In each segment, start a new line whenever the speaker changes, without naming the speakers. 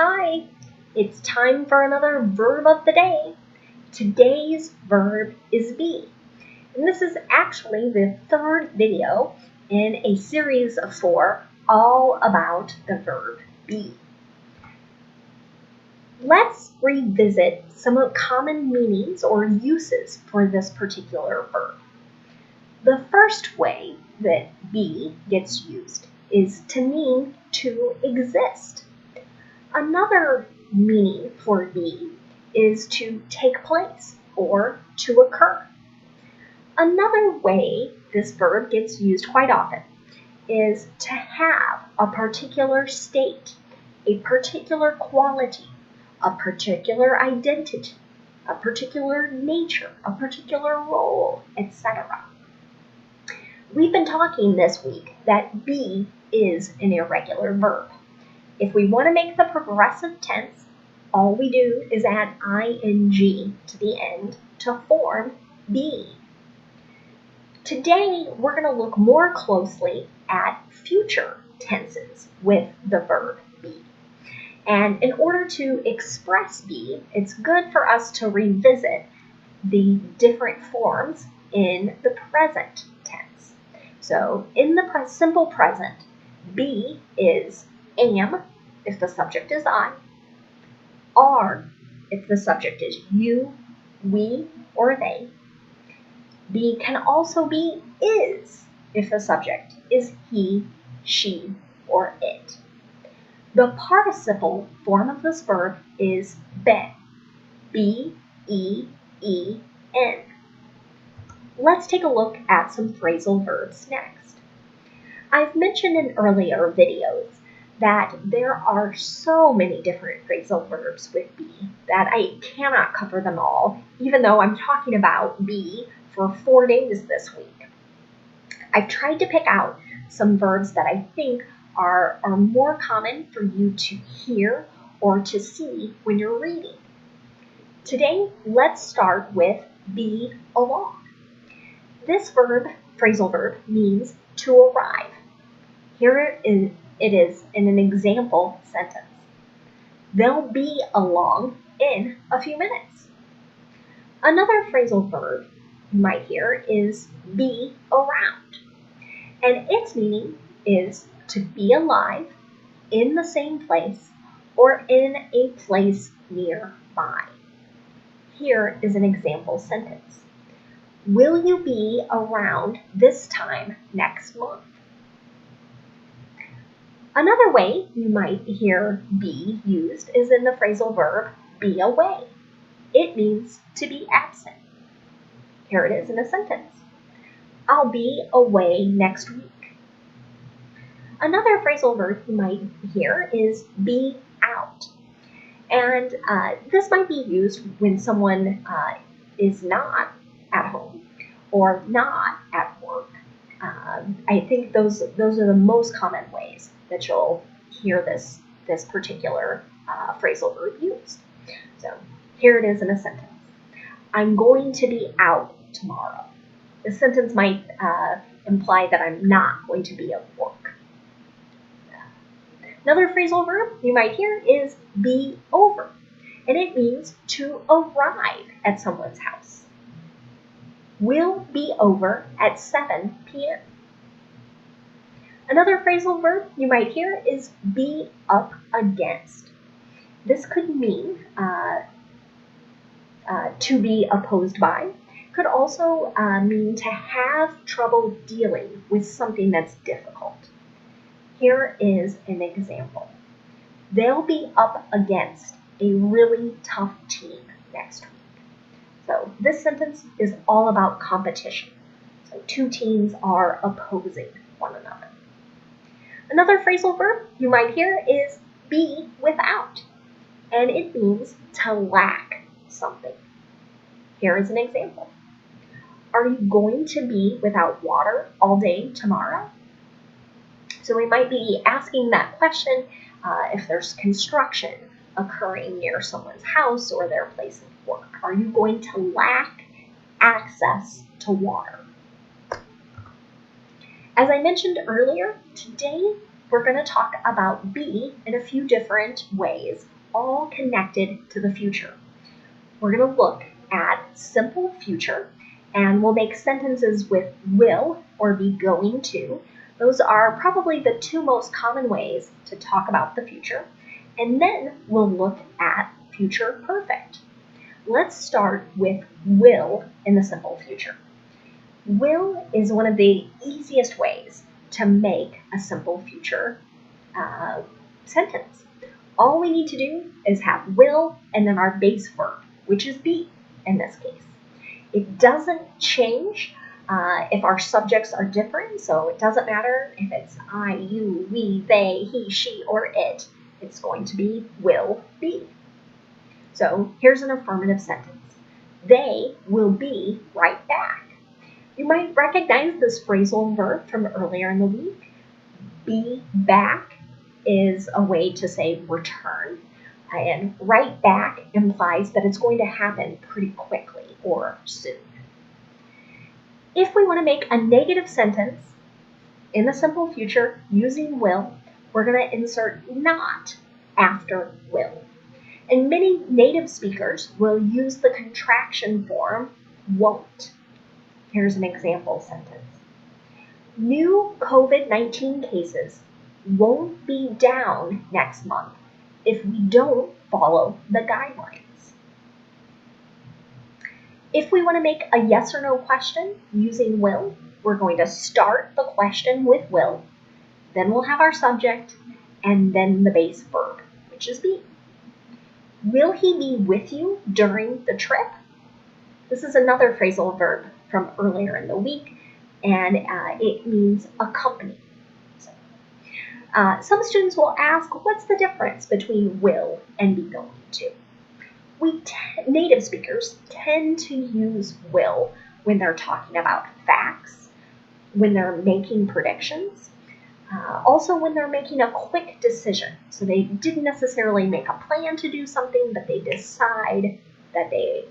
Hi, it's time for another verb of the day. Today's verb is be. And this is actually the third video in a series of 4 all about the verb be. Let's revisit some of common meanings or uses for this particular verb. The first way that be gets used is to mean to exist. Another meaning for be is to take place or to occur. Another way this verb gets used quite often is to have a particular state, a particular quality, a particular identity, a particular nature, a particular role, etc. We've been talking this week that be is an irregular verb. If we want to make the progressive tense, all we do is add ing to the end to form be. Today, we're going to look more closely at future tenses with the verb be. And in order to express be, it's good for us to revisit the different forms in the present tense. So in the simple present, be is am if the subject is I, are if the subject is you, we, or they. Be can also be is if the subject is he, she, or it. The participle form of this verb is ben, B-E-E-N. Let's take a look at some phrasal verbs next. I've mentioned in earlier videos that there are so many different phrasal verbs with be that I cannot cover them all, even though I'm talking about be for 4 days this week. I've tried to pick out some verbs that I think are more common for you to hear or to see when you're reading. Today, let's start with be along. This verb, phrasal verb, means to arrive. Here it is in an example sentence. They'll be along in a few minutes. Another phrasal verb you might hear is be around. And its meaning is to be alive in the same place or in a place nearby. Here is an example sentence. Will you be around this time next month? Another way you might hear be used is in the phrasal verb be away. It means to be absent. Here it is in a sentence. I'll be away next week. Another phrasal verb you might hear is be out. And this might be used when someone is not at home or not at work. I think those are the most common ways that you'll hear this particular phrasal verb used. So here it is in a sentence. I'm going to be out tomorrow. The sentence might imply that I'm not going to be at work. Another phrasal verb you might hear is be over, and it means to arrive at someone's house. We'll be over at 7 p.m. Another phrasal verb you might hear is be up against. This could mean to be opposed by. Could also mean to have trouble dealing with something that's difficult. Here is an example. They'll be up against a really tough team next week. So this sentence is all about competition. So 2 teams are opposing one another. Another phrasal verb you might hear is be without, and it means to lack something. Here is an example. Are you going to be without water all day tomorrow? So we might be asking that question if there's construction occurring near someone's house or their place of work. Are you going to lack access to water? As I mentioned earlier, today we're going to talk about be in a few different ways, all connected to the future. We're going to look at simple future, and we'll make sentences with will or be going to. Those are probably the two most common ways to talk about the future. And then we'll look at future perfect. Let's start with will in the simple future. Will is one of the easiest ways to make a simple future sentence. All we need to do is have will and then our base verb, which is be in this case. It doesn't change if our subjects are different, so it doesn't matter if it's I, you, we, they, he, she, or it. It's going to be will be. So here's an affirmative sentence. They will be right back. You might recognize this phrasal verb from earlier in the week. Be back is a way to say return, and right back implies that it's going to happen pretty quickly or soon. If we want to make a negative sentence in the simple future using will, we're going to insert not after will. And many native speakers will use the contraction form won't. Here's an example sentence. New COVID-19 cases won't be down next month if we don't follow the guidelines. If we want to make a yes or no question using will, we're going to start the question with will, then we'll have our subject, and then the base verb, which is be. Will he be with you during the trip? This is another phrasal verb from earlier in the week, and it means accompany. Some students will ask, what's the difference between will and be going to? Native speakers tend to use will when they're talking about facts, when they're making predictions, also when they're making a quick decision. So they didn't necessarily make a plan to do something, but they decide that they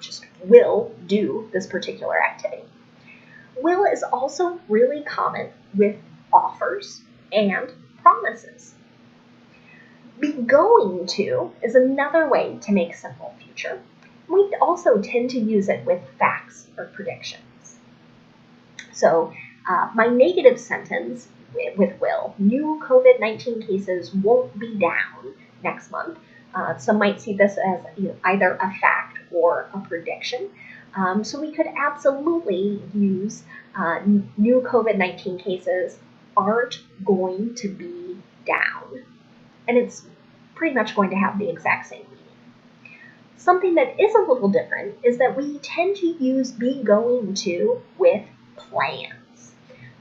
just will do this particular activity. Will is also really common with offers and promises. Be going to is another way to make simple future. We also tend to use it with facts or predictions. So my negative sentence with will, new COVID-19 cases won't be down next month. Some might see this as either a fact or a prediction. So we could absolutely use new COVID-19 cases aren't going to be down. And it's pretty much going to have the exact same meaning. Something that is a little different is that we tend to use be going to with plans.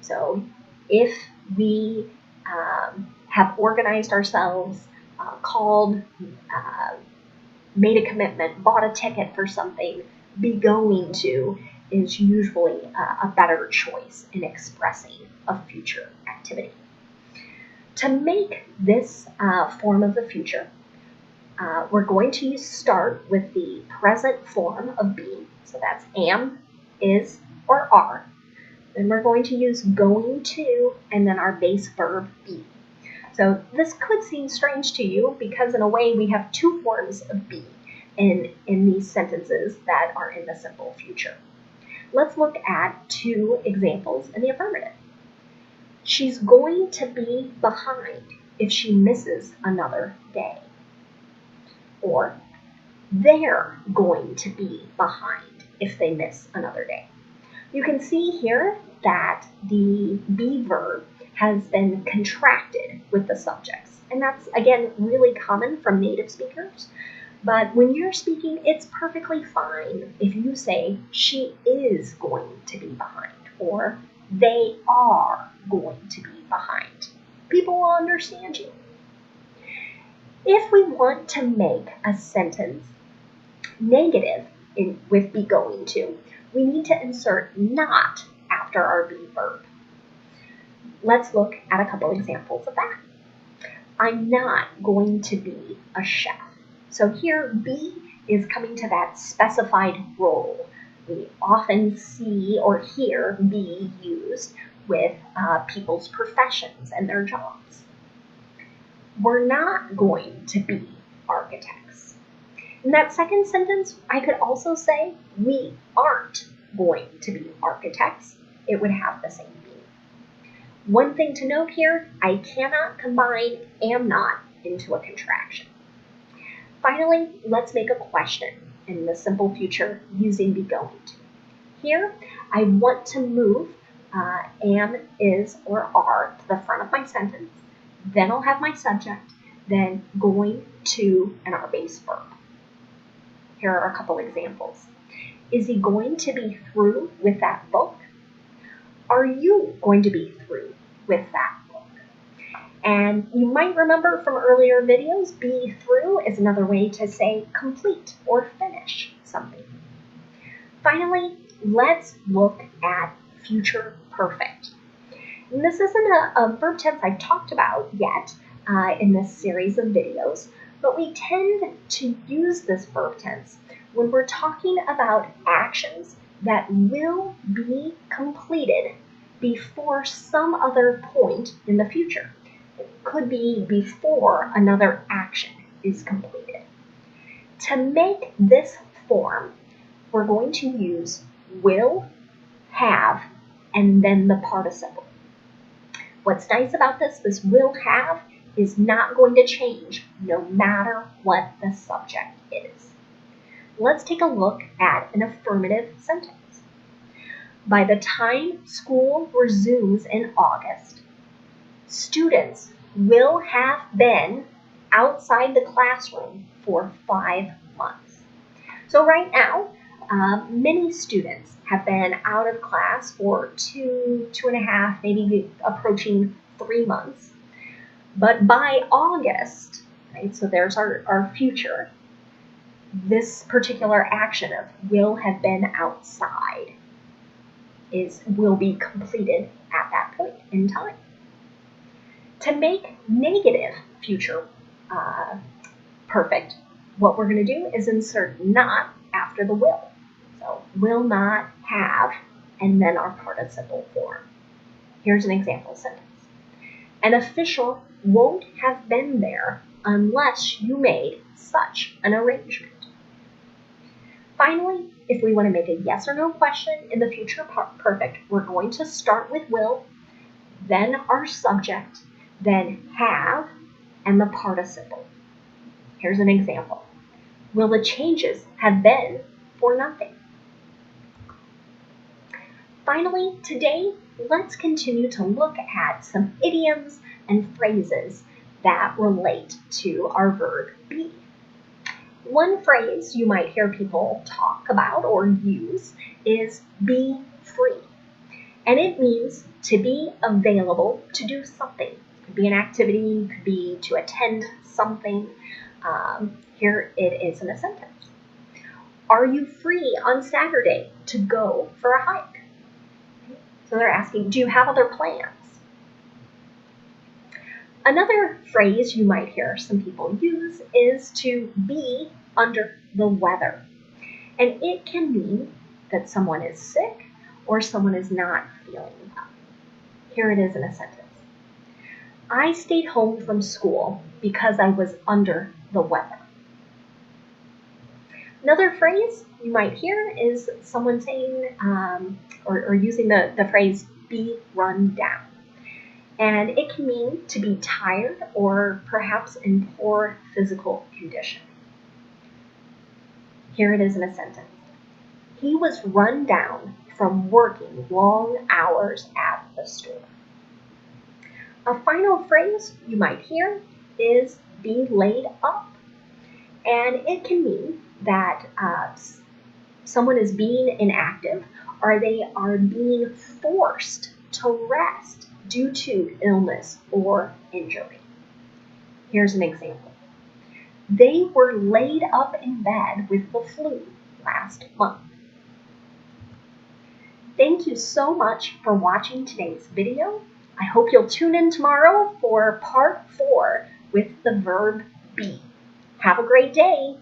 So if we have organized ourselves, called, made a commitment, bought a ticket for something, be going to is usually a better choice in expressing a future activity. To make this form of the future, we're going to start with the present form of be. So that's am, is, or are. Then we're going to use going to, and then our base verb be. So this could seem strange to you because in a way we have two forms of be in these sentences that are in the simple future. Let's look at two examples in the affirmative. She's going to be behind if she misses another day. Or they're going to be behind if they miss another day. You can see here that the be verb has been contracted with the subjects. And that's, again, really common from native speakers. But when you're speaking, it's perfectly fine if you say she is going to be behind or they are going to be behind. People will understand you. If we want to make a sentence negative with be going to, we need to insert not after our be verb. Let's look at a couple examples of that. I'm not going to be a chef. So here be is coming to that specified role. We often see or hear be used with people's professions and their jobs. We're not going to be architects. In that second sentence, I could also say we aren't going to be architects. It would have the same meaning. One thing to note here, I cannot combine am not into a contraction. Finally, let's make a question in the simple future using be going to. Here, I want to move am, is, or are to the front of my sentence. Then I'll have my subject, then going to and our base verb. Here are a couple examples. Is he going to be through with that book? Are you going to be through with that book? And you might remember from earlier videos, be through is another way to say complete or finish something. Finally, let's look at future perfect. And this isn't a verb tense I've talked about yet in this series of videos, but we tend to use this verb tense when we're talking about actions that will be completed before some other point in the future. It could be before another action is completed. To make this form, we're going to use will, have, and then the participle. What's nice about this will have is not going to change no matter what the subject is. Let's take a look at an affirmative sentence. By the time school resumes in August, students will have been outside the classroom for 5 months. So right now, many students have been out of class for 2.5, maybe approaching 3 months. But by August, right, so there's our future, this particular action of will have been outside will be completed at that point in time. To make negative future perfect, what we're going to do is insert not after the will. So will not have, and then our participle form. Here's an example sentence. An official won't have been there unless you made such an arrangement. Finally, if we want to make a yes or no question in the future perfect, we're going to start with will, then our subject, then have, and the participle. Here's an example. Will the changes have been for nothing? Finally, today, let's continue to look at some idioms and phrases that relate to our verb be. One phrase you might hear people talk about or use is be free. And it means to be available to do something. It could be an activity, it could be to attend something. Here it is in a sentence. Are you free on Saturday to go for a hike? So they're asking, do you have other plans? Another phrase you might hear some people use is to be under the weather. And it can mean that someone is sick or someone is not feeling well. Here it is in a sentence. I stayed home from school because I was under the weather. Another phrase you might hear is someone saying or using the phrase be run down. And it can mean to be tired or perhaps in poor physical condition. Here it is in a sentence. He was run down from working long hours at the store. A final phrase you might hear is be laid up. And it can mean that someone is being inactive or they are being forced to rest due to illness or injury. Here's an example. They were laid up in bed with the flu last month. Thank you so much for watching today's video. I hope you'll tune in tomorrow for part 4 with the verb be. Have a great day.